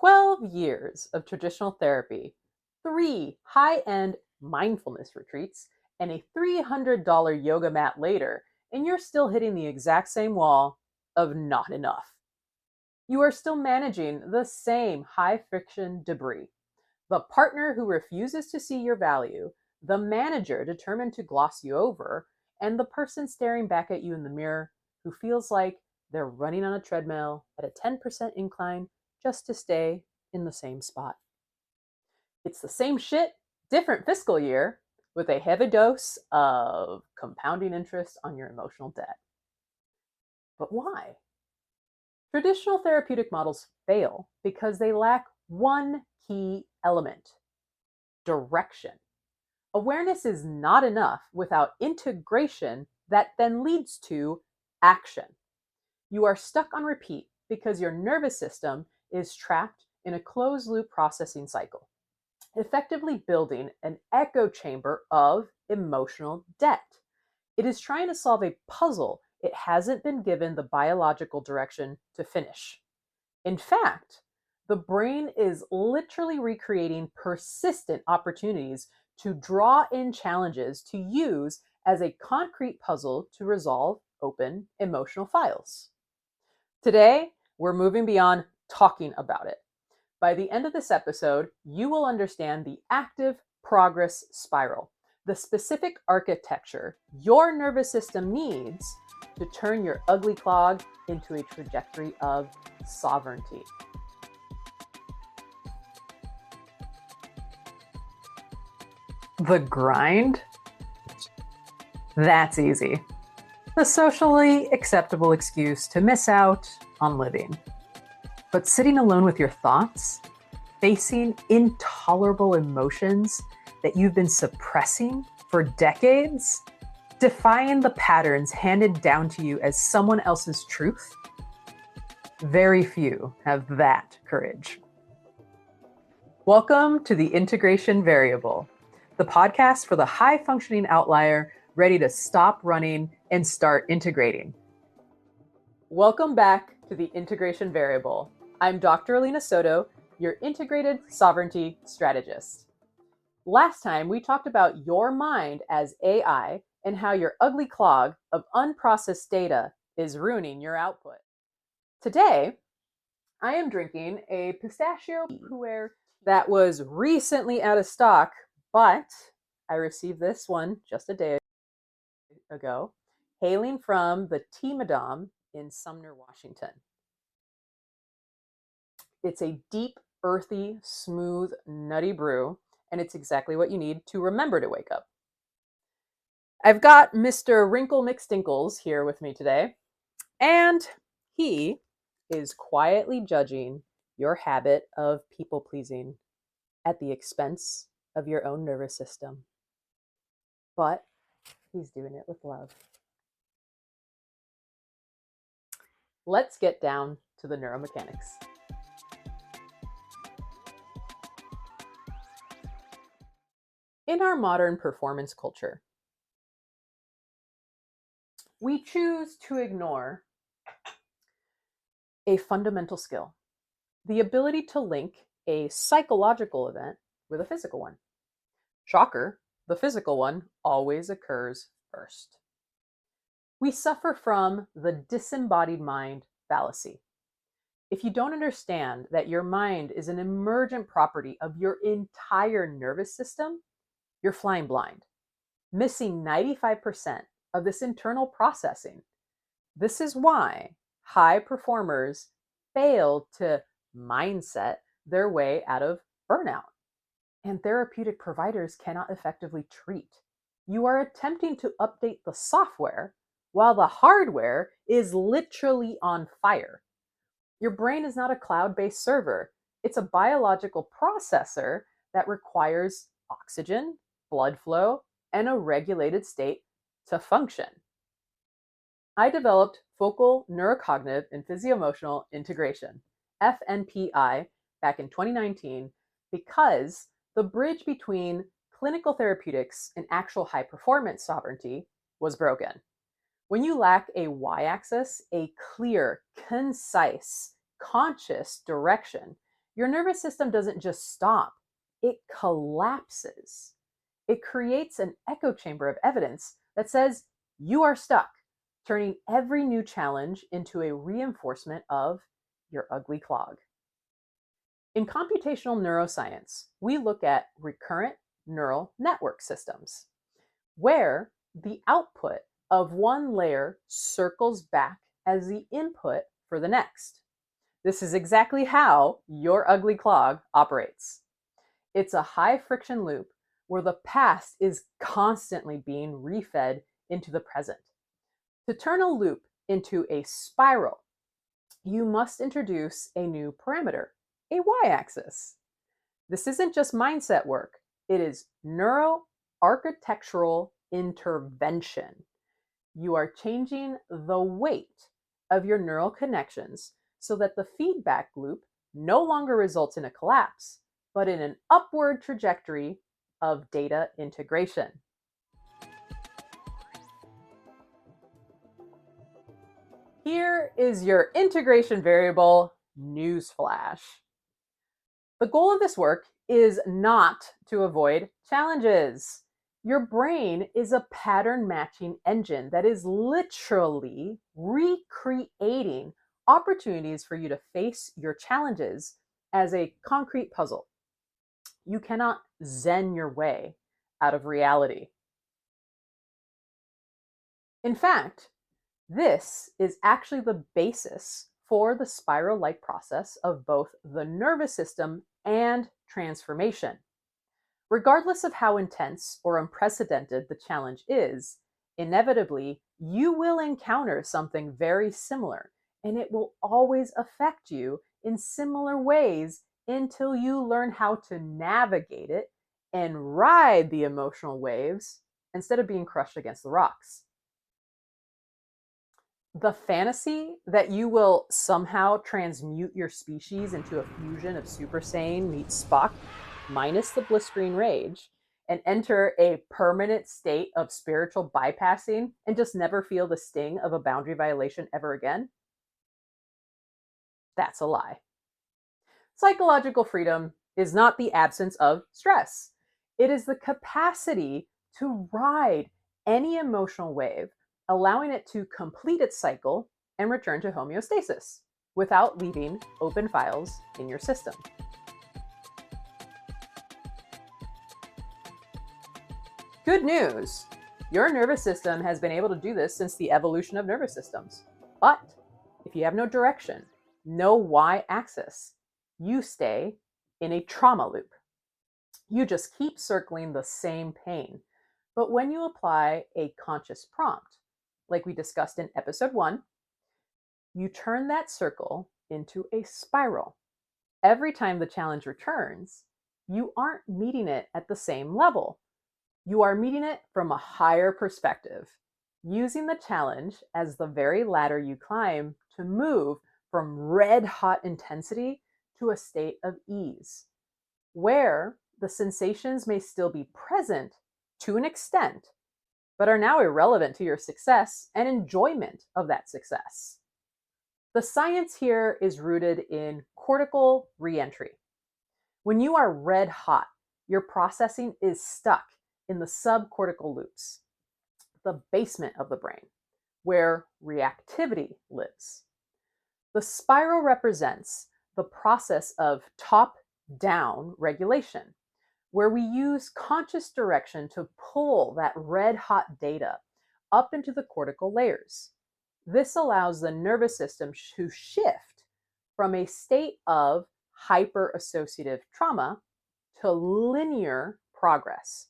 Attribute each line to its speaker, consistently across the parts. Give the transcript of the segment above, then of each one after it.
Speaker 1: 12 years of traditional therapy, 3 high-end mindfulness retreats, and a $300 yoga mat later, and you're still hitting the exact same wall of not enough. You are still managing the same high-friction debris. The partner who refuses to see your value, the manager determined to gloss you over, and the person staring back at you in the mirror who feels like they're running on a treadmill at a 10% incline just to stay in the same spot. It's the same shit, different fiscal year, with a heavy dose of compounding interest on your emotional debt. But why? Traditional therapeutic models fail because they lack one key element: direction. Awareness is not enough without integration that then leads to action. You are stuck on repeat because your nervous system is trapped in a closed loop processing cycle, effectively building an echo chamber of emotional debt. It is trying to solve a puzzle it hasn't been given the biological direction to finish. In fact, the brain is literally recreating persistent opportunities to draw in challenges to use as a concrete puzzle to resolve open emotional files. Today, we're moving beyond talking about it. By the end of this episode, you will understand the active progress spiral, the specific architecture your nervous system needs to turn your ugly clog into a trajectory of sovereignty. The grind? That's easy. The socially acceptable excuse to miss out on living. But sitting alone with your thoughts, facing intolerable emotions that you've been suppressing for decades, defying the patterns handed down to you as someone else's truth, very few have that courage. Welcome to the Integration Variable, the podcast for the high-functioning outlier ready to stop running and start integrating. Welcome back to the Integration Variable. I'm Dr. Alina Soto, your integrated sovereignty strategist. Last time, we talked about your mind as AI and how your ugly clog of unprocessed data is ruining your output. Today, I am drinking a pistachio pu'er that was recently out of stock, but I received this one just a day ago, hailing from the Tea Madame in Sumner, Washington. It's a deep, earthy, smooth, nutty brew, and it's exactly what you need to remember to wake up. I've got Mr. Wrinkle McStinkles here with me today, and he is quietly judging your habit of people-pleasing at the expense of your own nervous system. But he's doing it with love. Let's get down to the neuromechanics. In our modern performance culture, we choose to ignore a fundamental skill: the ability to link a psychological event with a physical one. Shocker, the physical one always occurs first. We suffer from the disembodied mind fallacy. If you don't understand that your mind is an emergent property of your entire nervous system, you're flying blind, missing 95% of this internal processing. This is why high performers fail to mindset their way out of burnout, and therapeutic providers cannot effectively treat. You are attempting to update the software while the hardware is literally on fire. Your brain is not a cloud-based server. It's a biological processor that requires oxygen, blood flow, and a regulated state to function. I developed focal neurocognitive and physio-emotional integration, FNPI, back in 2019 because the bridge between clinical therapeutics and actual high-performance sovereignty was broken. When you lack a y-axis, a clear, concise, conscious direction, your nervous system doesn't just stop, it collapses. It creates an echo chamber of evidence that says you are stuck, turning every new challenge into a reinforcement of your ugly clog. In computational neuroscience, we look at recurrent neural network systems, where the output of one layer circles back as the input for the next. This is exactly how your ugly clog operates. It's a high friction loop where the past is constantly being refed into the present. To turn a loop into a spiral, you must introduce a new parameter, a y-axis. This isn't just mindset work, it is neuroarchitectural intervention. You are changing the weight of your neural connections so that the feedback loop no longer results in a collapse, but in an upward trajectory of data integration. Here is your integration variable, Newsflash. The goal of this work is not to avoid challenges. Your brain is a pattern matching engine that is literally recreating opportunities for you to face your challenges as a concrete puzzle. You cannot zen your way out of reality. In fact, this is actually the basis for the spiral-like process of both the nervous system and transformation. Regardless of how intense or unprecedented the challenge is, inevitably, you will encounter something very similar, and it will always affect you in similar ways until you learn how to navigate it and ride the emotional waves instead of being crushed against the rocks. The fantasy that you will somehow transmute your species into a fusion of Super Saiyan meets Spock, minus the blisscreen rage, and enter a permanent state of spiritual bypassing and just never feel the sting of a boundary violation ever again? That's a lie. Psychological freedom is not the absence of stress. It is the capacity to ride any emotional wave, allowing it to complete its cycle and return to homeostasis without leaving open files in your system. Good news! Your nervous system has been able to do this since the evolution of nervous systems. But if you have no direction, no y-axis, you stay in a trauma loop. You just keep circling the same pain. But when you apply a conscious prompt, like we discussed in episode 1, you turn that circle into a spiral. Every time the challenge returns, you aren't meeting it at the same level. You are meeting it from a higher perspective, using the challenge as the very ladder you climb to move from red-hot intensity to a state of ease, where the sensations may still be present to an extent, but are now irrelevant to your success and enjoyment of that success. The science here is rooted in cortical reentry. When you are red hot, your processing is stuck in the subcortical loops, the basement of the brain, where reactivity lives. The spiral represents the process of top-down regulation, where we use conscious direction to pull that red-hot data up into the cortical layers. This allows the nervous system to shift from a state of hyper-associative trauma to linear progress.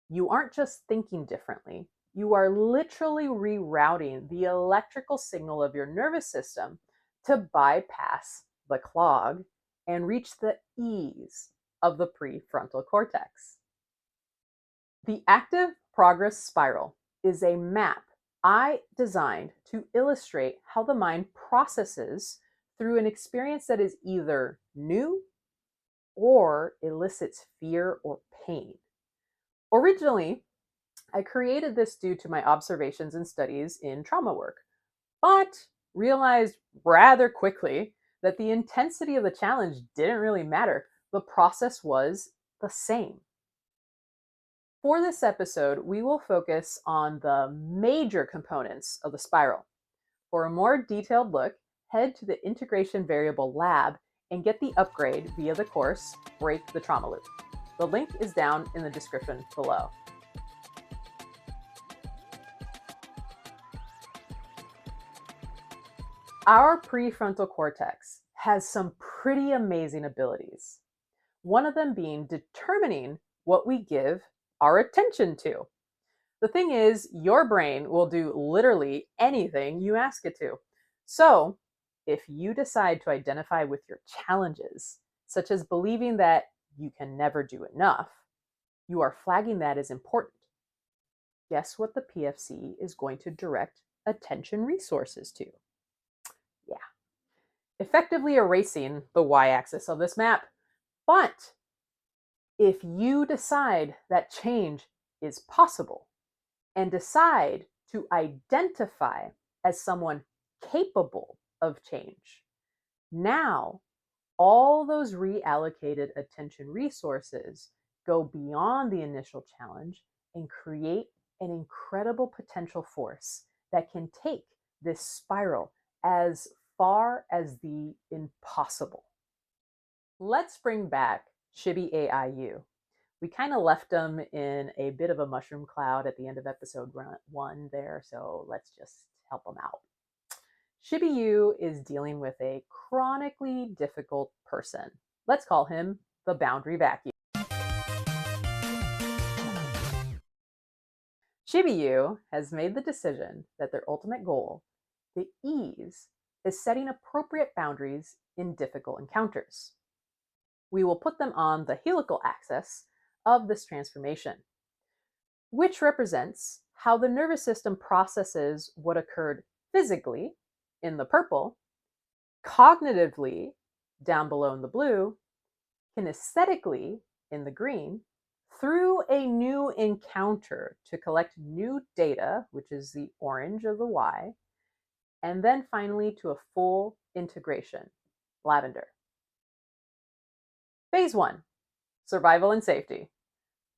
Speaker 1: You aren't just thinking differently, you are literally rerouting the electrical signal of your nervous system to bypass the clog and reach the ease of the prefrontal cortex. The active progress spiral is a map I designed to illustrate how the mind processes through an experience that is either new or elicits fear or pain. Originally, I created this due to my observations and studies in trauma work, but realized rather quickly that the intensity of the challenge didn't really matter. The process was the same. For this episode, we will focus on the major components of the spiral. For a more detailed look, head to the Integration Variable Lab and get the upgrade via the course, Break the Trauma Loop. The link is down in the description below. Our prefrontal cortex has some pretty amazing abilities. One of them being determining what we give our attention to. The thing is, your brain will do literally anything you ask it to. So, if you decide to identify with your challenges, such as believing that you can never do enough, you are flagging that as important. Guess what the PFC is going to direct attention resources to? Yeah, effectively erasing the y-axis of this map. But if you decide that change is possible and decide to identify as someone capable of change, now all those reallocated attention resources go beyond the initial challenge and create an incredible potential force that can take this spiral as far as the impossible. Let's bring back Chibi-AI. We kind of left them in a bit of a mushroom cloud at the end of episode 1 there, so let's just help them out. Chibi-U is dealing with a chronically difficult person. Let's call him the boundary vacuum. Chibi-U has made the decision that their ultimate goal, the ease, is setting appropriate boundaries in difficult encounters. We will put them on the helical axis of this transformation, which represents how the nervous system processes what occurred physically in the purple, cognitively down below in the blue, kinesthetically in the green, through a new encounter to collect new data, which is the orange of the Y, and then finally to a full integration, lavender. Phase 1, survival and safety.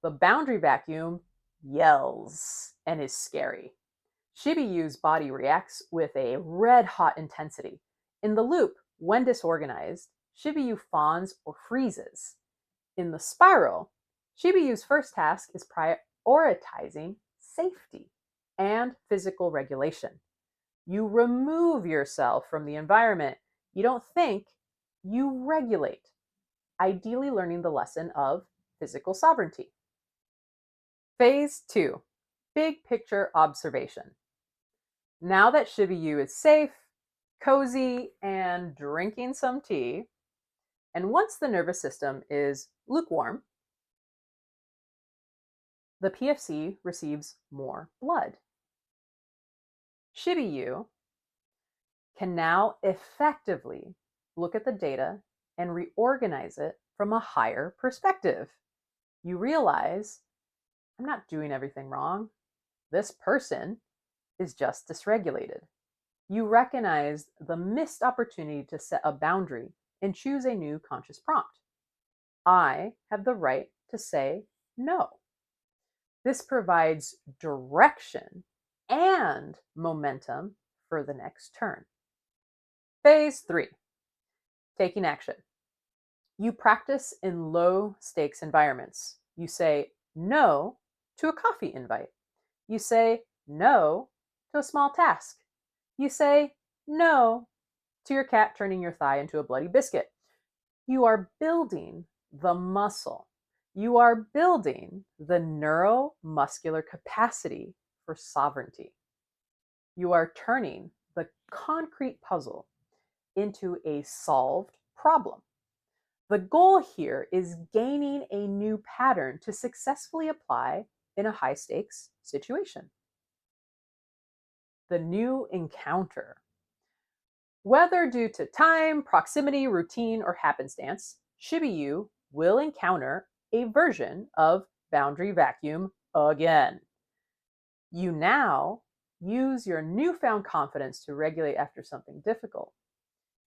Speaker 1: The boundary vacuum yells and is scary. Chibi-U's body reacts with a red-hot intensity. In the loop, when disorganized, Chibi-U fawns or freezes. In the spiral, Chibi-U's first task is prioritizing safety and physical regulation. You remove yourself from the environment. You don't think, you regulate, ideally learning the lesson of physical sovereignty. Phase 2, big picture observation. Now that Chibi-U is safe, cozy, and drinking some tea, and once the nervous system is lukewarm, the PFC receives more blood. Chibi-U can now effectively look at the data and reorganize it from a higher perspective. You realize, I'm not doing everything wrong. This person is just dysregulated. You recognize the missed opportunity to set a boundary and choose a new conscious prompt. I have the right to say no. This provides direction and momentum for the next turn. Phase 3, taking action. You practice in low stakes environments. You say no to a coffee invite. You say no to a small task. You say no to your cat turning your thigh into a bloody biscuit. You are building the muscle. You are building the neuromuscular capacity for sovereignty. You are turning the concrete puzzle into a solved problem. The goal here is gaining a new pattern to successfully apply in a high-stakes situation. The new encounter. Whether due to time, proximity, routine, or happenstance, Chibi-U will encounter a version of boundary vacuum again. You now use your newfound confidence to regulate after something difficult.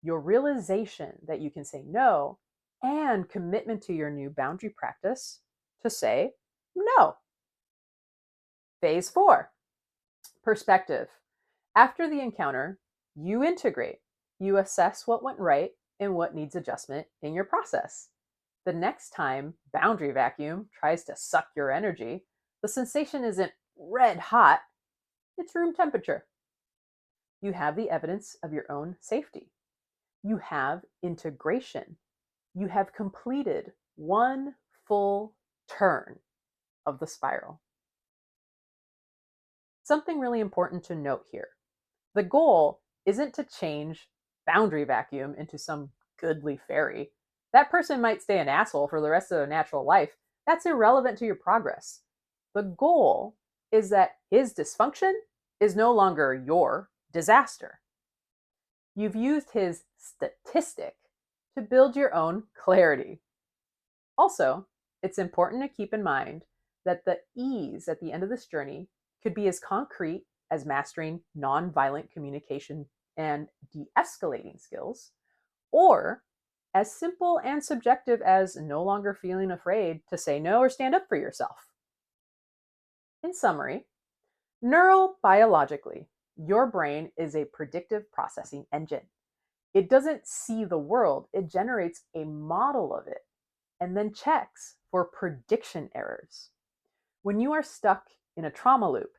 Speaker 1: Your realization that you can say no, and commitment to your new boundary practice to say no. Phase 4, perspective. After the encounter, you integrate. You assess what went right and what needs adjustment in your process. The next time boundary vacuum tries to suck your energy, the sensation isn't red hot, it's room temperature. You have the evidence of your own safety. You have integration. You have completed one full turn of the spiral. Something really important to note here. The goal isn't to change boundary vacuum into some goodly fairy. That person might stay an asshole for the rest of their natural life. That's irrelevant to your progress. The goal is that his dysfunction is no longer your disaster. You've used his statistic to build your own clarity. Also, it's important to keep in mind that the ease at the end of this journey could be as concrete as mastering nonviolent communication and de-escalating skills, or as simple and subjective as no longer feeling afraid to say no or stand up for yourself. In summary, neurobiologically, your brain is a predictive processing engine. It doesn't see the world, it generates a model of it and then checks for prediction errors. When you are stuck in a trauma loop,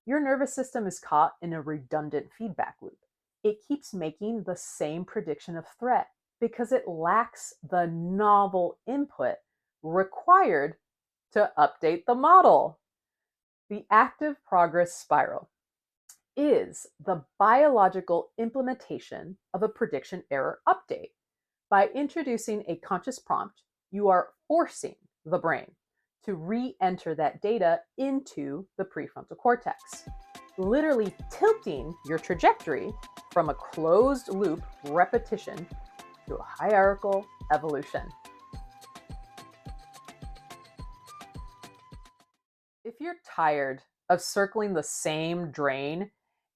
Speaker 1: your nervous system is caught in a redundant feedback loop. It keeps making the same prediction of threat because it lacks the novel input required to update the model. The active progress spiral is the biological implementation of a prediction error update. By introducing a conscious prompt, you are forcing the brain to re-enter that data into the prefrontal cortex, literally tilting your trajectory from a closed loop repetition to a hierarchical evolution. If you're tired of circling the same drain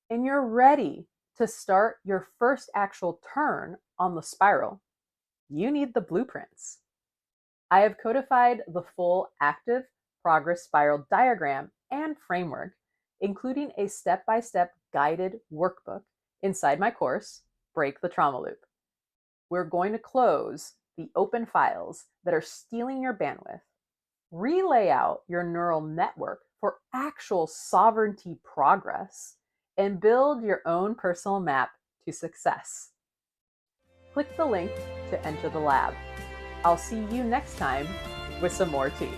Speaker 1: and you're ready to start your first actual turn on the spiral, you need the blueprints. I have codified the full active progress spiral diagram and framework, including a step-by-step guided workbook inside my course, Break the Trauma Loop. We're going to close the open files that are stealing your bandwidth, relay out your neural network for actual sovereignty progress, and build your own personal map to success. Click the link to enter the lab. I'll see you next time with some more tea.